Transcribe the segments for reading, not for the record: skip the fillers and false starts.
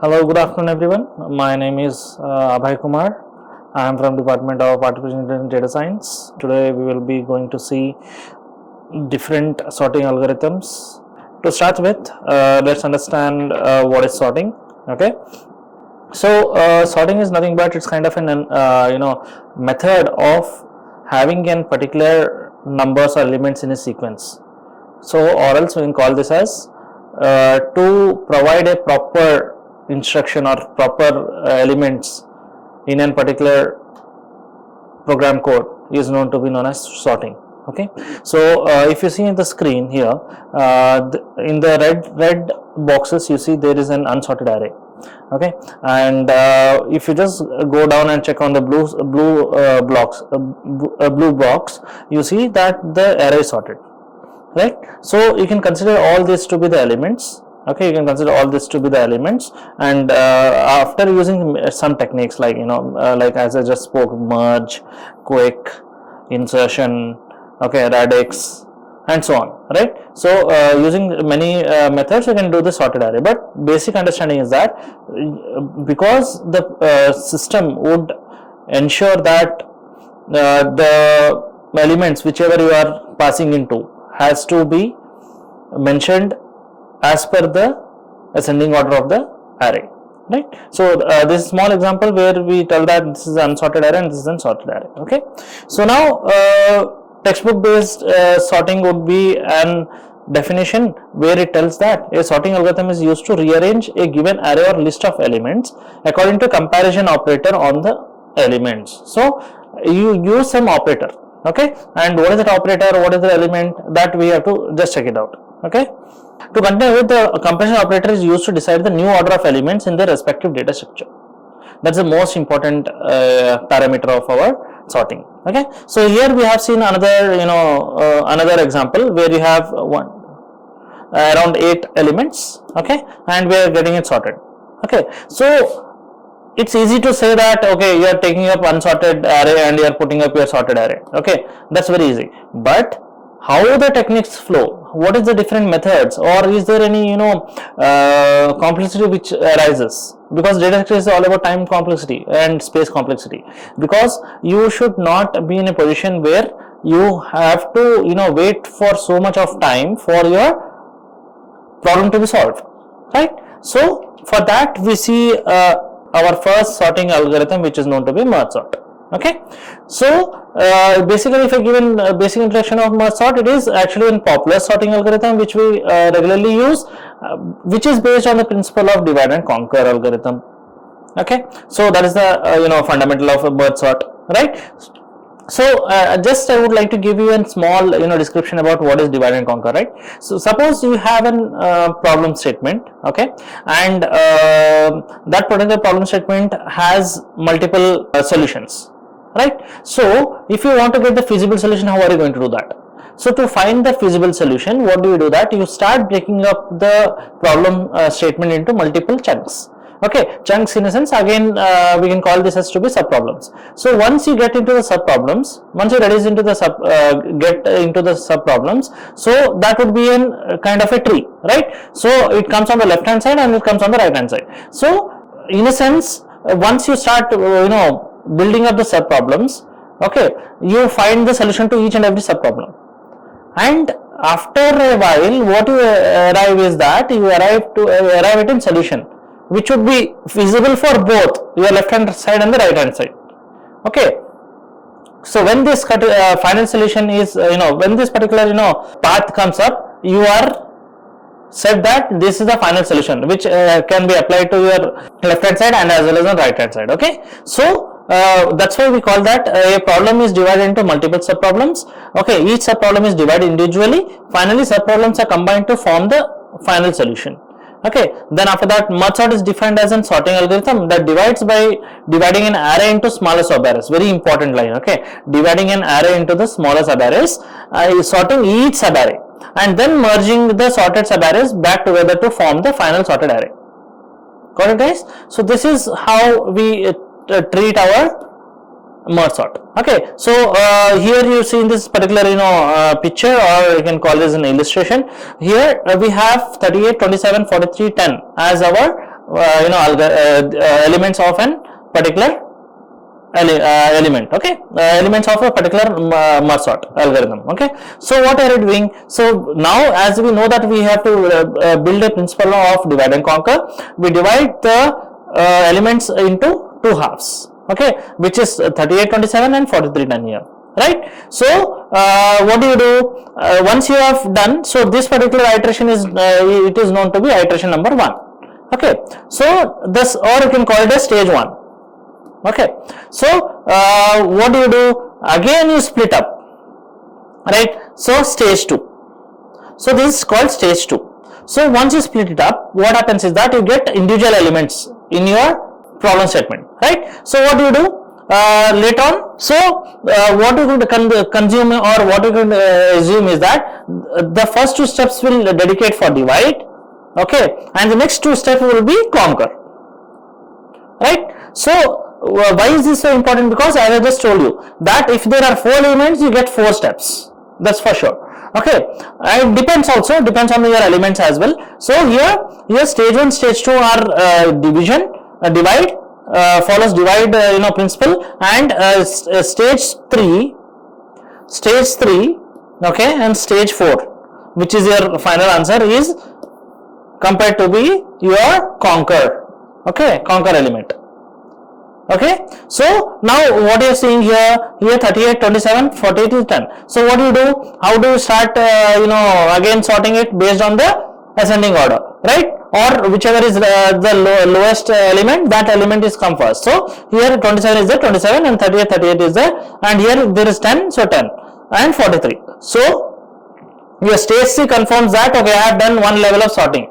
Hello, good afternoon everyone. My name is Abhay Kumar. I am from Department of Artificial Intelligence and Data Science. Today we will be going to see different sorting algorithms. To start with, let's understand what is sorting. Okay, so sorting is nothing but it's kind of an method of having a particular numbers or elements in a sequence. So or else we can call this as to provide a proper instruction or proper elements in a particular program code is known to be known as sorting. Okay, so if you see in the screen here, in the red boxes you see there is an unsorted array. Okay, and if you just go down and check on the blue box, you see that the array is sorted, right? So you can consider all this to be the elements. Okay, you can consider all this to be the elements, and after using some techniques like like as I just spoke, merge, quick, insertion, okay, radix, and so on, right? So using many methods you can do the sorted array, but basic understanding is that because the system would ensure that the elements whichever you are passing into has to be mentioned as per the ascending order of the array, right? So this small example where we tell that this is unsorted array and this is unsorted array. Okay, so now textbook based sorting would be an definition where it tells that a sorting algorithm is used to rearrange a given array or list of elements according to comparison operator on the elements. So you use some operator, okay, and what is that operator, what is the element, that we have to just check it out. Okay, to continue with, the comparison operator is used to decide the new order of elements in their respective data structure. That's the most important parameter of our sorting. Okay, so here we have seen another another example where you have around 8 elements, okay, and we are getting it sorted. Okay, so it's easy to say that okay, you are taking up unsorted array and you are putting up your sorted array. Okay, that's very easy, but how the techniques flow, what is the different methods, or is there any complexity which arises, because data structure is all about time complexity and space complexity, because you should not be in a position where you have to wait for so much of time for your problem to be solved, right? So for that we see our first sorting algorithm, which is known to be merge sort. Okay, so basically if I given basic introduction of merge sort, it is actually a popular sorting algorithm which we regularly use, which is based on the principle of divide and conquer algorithm. Okay, so that is the fundamental of a merge sort, right? So just I would like to give you a small description about what is divide and conquer, right? So suppose you have a problem statement, okay, and that particular problem statement has multiple solutions, right? So if you want to get the feasible solution, how are you going to do that? So to find the feasible solution, what do? That you start breaking up the problem statement into multiple chunks. Okay, chunks in a sense, again we can call this as to be sub problems. So once you get into the sub problems, once you reduce into the sub problems, so that would be a kind of a tree, right? So it comes on the left hand side and it comes on the right hand side. So in a sense, once you start building up the sub problems, okay, you find the solution to each and every sub problem, and after a while what you arrive is that you arrive at a solution which would be feasible for both your left hand side and the right hand side. Okay, so when this final solution is when this particular path comes up, you are said that this is the final solution which can be applied to your left hand side and as well as on right hand side. Okay, so that's why we call that a problem is divided into multiple sub problems. Okay, each sub problem is divided individually. Finally, sub problems are combined to form the final solution. Okay, then after that, merge sort is defined as a sorting algorithm that divides by dividing an array into smaller subarrays. Very important line. Okay, dividing an array into the smaller subarrays, sorting each subarray and then merging the sorted subarrays back together to form the final sorted array. Got it, guys? So this is how we treat our merge sort. Okay, so here you see in this particular picture, or you can call this an illustration. Here we have 38, 27, 43, 10 as our elements of an particular element. Okay, elements of a particular merge sort algorithm. Okay, so what are you doing? So now, as we know that we have to build a principle of divide and conquer, we divide the elements into two halves. Okay, which is 3827 and 4310 here, right? So what do? Once you have done, so this particular iteration is it is known to be iteration number 1. Okay, so this, or you can call it as stage 1. Okay, so what do? Again you split up, right? So stage 2. So this is called stage 2. So once you split it up, what happens is that you get individual elements in your problem statement, right? So what do? Later on, so what you could consume, or what you could assume is that the first 2 steps will dedicate for divide, okay, and the next 2 steps will be conquer, right? So why is this so important? Because as I just told you that if there are 4 elements, you get 4 steps, that's for sure. Okay, it depends on your elements as well. So here stage 1, stage 2 are division, divide, follows divide principle, and stage 3, okay, and stage 4, which is your final answer, is compared to be your conquer, okay, conquer element. Okay, so now what you are seeing here 38, 27, 48 10. So what do you do? How do you start again sorting it based on the ascending order, right? Or whichever is the lowest element, that element is come first. So here 27 is there, 27, and 38 is there, and here there is 10, so 10 and 43. So your stage C confirms that, okay, I have done one level of sorting,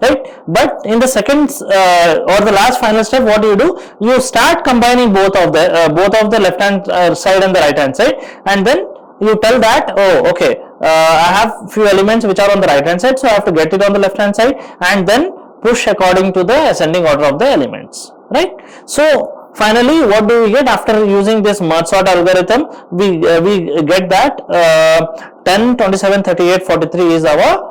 right? But in the second or the last final step, what do? You start combining both of the left hand side and the right hand side, and then you tell that, oh, okay, I have few elements which are on the right hand side, so I have to get it on the left hand side, and then push according to the ascending order of the elements, right? So finally, what do we get after using this merge sort algorithm? We get that 10, 27, 38, 43 is our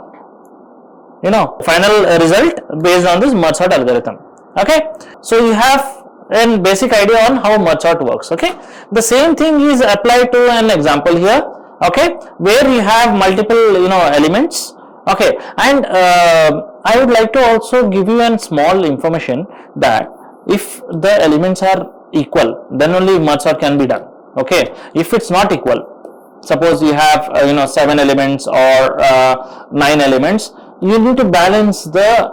final result based on this merge sort algorithm. Okay, so you have a basic idea on how merge sort works. Okay, the same thing is applied to an example here, okay, where you have multiple elements. Okay, and I would like to also give you a small information that if the elements are equal, then only merge sort can be done. Okay, if it's not equal, suppose you have 7 elements or 9 elements, you need to balance the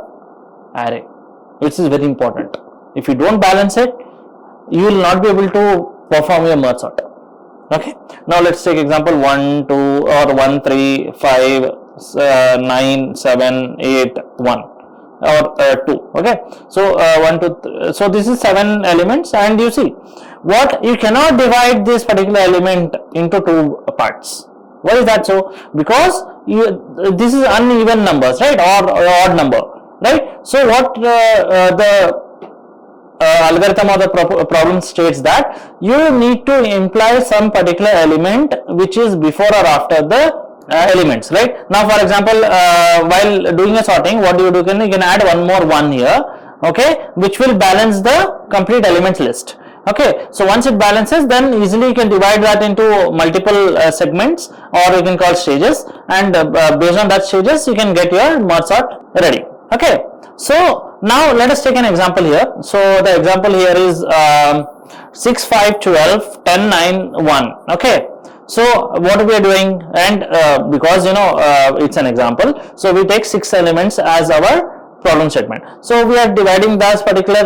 array, which is very important. If you don't balance it, you will not be able to perform your merge sort. Okay, now let's take example 1, 2, or 1, 3, 5, 9, 7, 8, 1, or 2. Okay, so 1, 2, 3. So this is 7 elements, and you see what, you cannot divide this particular element into 2 parts. Why is that so? Because this is uneven numbers, right, or odd number, right? So what the algorithm or the problem states that you need to imply some particular element which is before or after the elements, right? Now for example, while doing a sorting, what do? You can add one more 1 here, okay, which will balance the complete elements list. Okay, so once it balances, then easily you can divide that into multiple segments, or you can call stages, and based on that stages you can get your merge sort ready. Okay, so now let us take an example here. So the example here is 6, 5, 12, 10, 9, 1. Okay, so what we are doing, and because it's an example, so we take 6 elements as our problem statement. So we are dividing this particular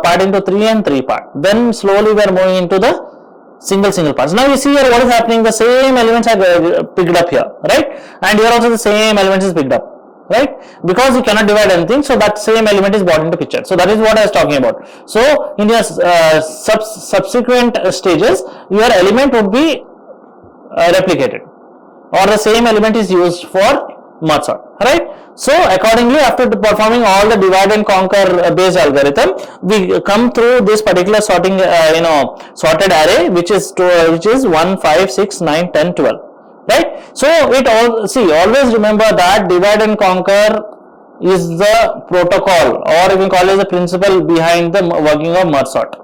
part into 3 and 3 part. Then slowly we are moving into the single parts. Now you see here what is happening. The same elements are picked up here, right? And here also the same elements is picked up, right? Because you cannot divide anything, so that same element is brought into picture. So that is what I was talking about. So in your subsequent stages, your element would be replicated, or the same element is used for merge sort, right? So accordingly, after performing all the divide and conquer based algorithm, we come through this particular sorting sorted array, which is 1, 5, 6, 9, 10, 12, right? So it all, see, always remember that divide and conquer is the protocol, or you can call it the principle behind the working of merge sort.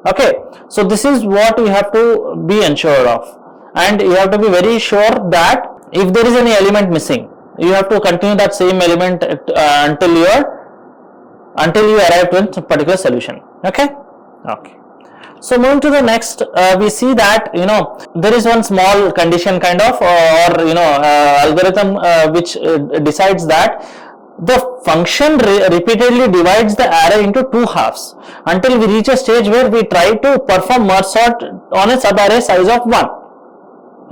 Okay, so this is what you have to be ensured of, and you have to be very sure that if there is any element missing, you have to continue that same element until you arrive to a particular solution. Okay. So moving to the next, we see that there is one small condition kind of algorithm which decides that the function repeatedly divides the array into two halves until we reach a stage where we try to perform merge sort on a subarray size of 1,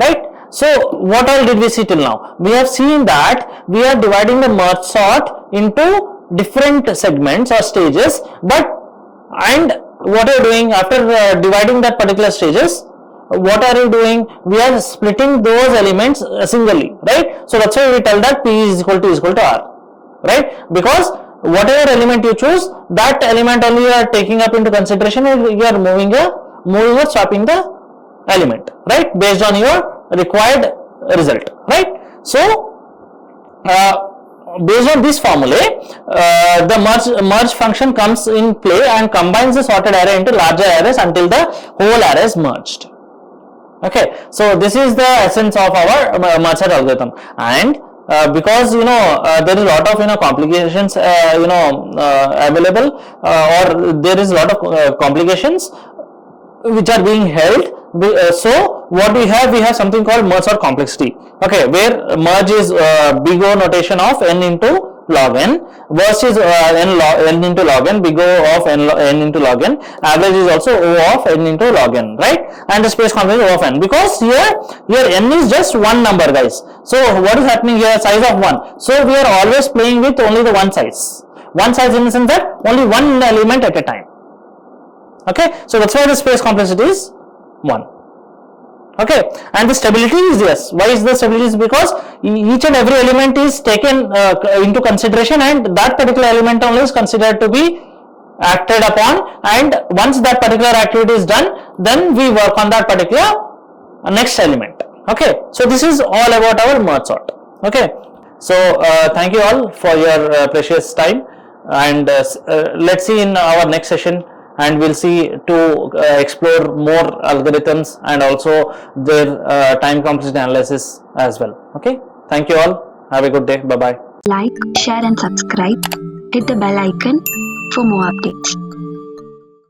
right? So what all did we see till now? We have seen that we are dividing the merge sort into different segments or stages, and what are you doing after dividing that particular stages? What are you doing? We are splitting those elements singly, right? So that's why we tell that P is equal to R, right? Because whatever element you choose, that element only you are taking up into consideration, and you are moving or swapping the element, right? Based on your required result, right? So based on this formulae, the merge function comes in play and combines the sorted array into larger arrays until the whole array is merged. Okay, so this is the essence of our merge sort algorithm, and because there is a lot of complications available, or there is a lot of complications which are being held. So what we have something called merge sort complexity, okay, where merge is big O notation of n into log n, worst is n into log n, big O of n into log n, average is also O of n into log n, right? And the space complexity O of n, because here n is just one number, guys. So what is happening here? Size of 1. So we are always playing with only the one size in the sense that only one element at a time. Okay, so that's why the space complexity is 1. Okay, and the stability is yes. Why is the stability? Is because each and every element is taken into consideration, and that particular element only is considered to be acted upon, and once that particular activity is done, then we work on that particular next element. Okay, so this is all about our merge sort. Okay, so thank you all for your precious time, and let's see in our next session, and we'll see to explore more algorithms and also their time complexity analysis as well. Okay, thank you all. Have a good day. Bye bye. Like, share and subscribe. Hit the bell icon for more updates.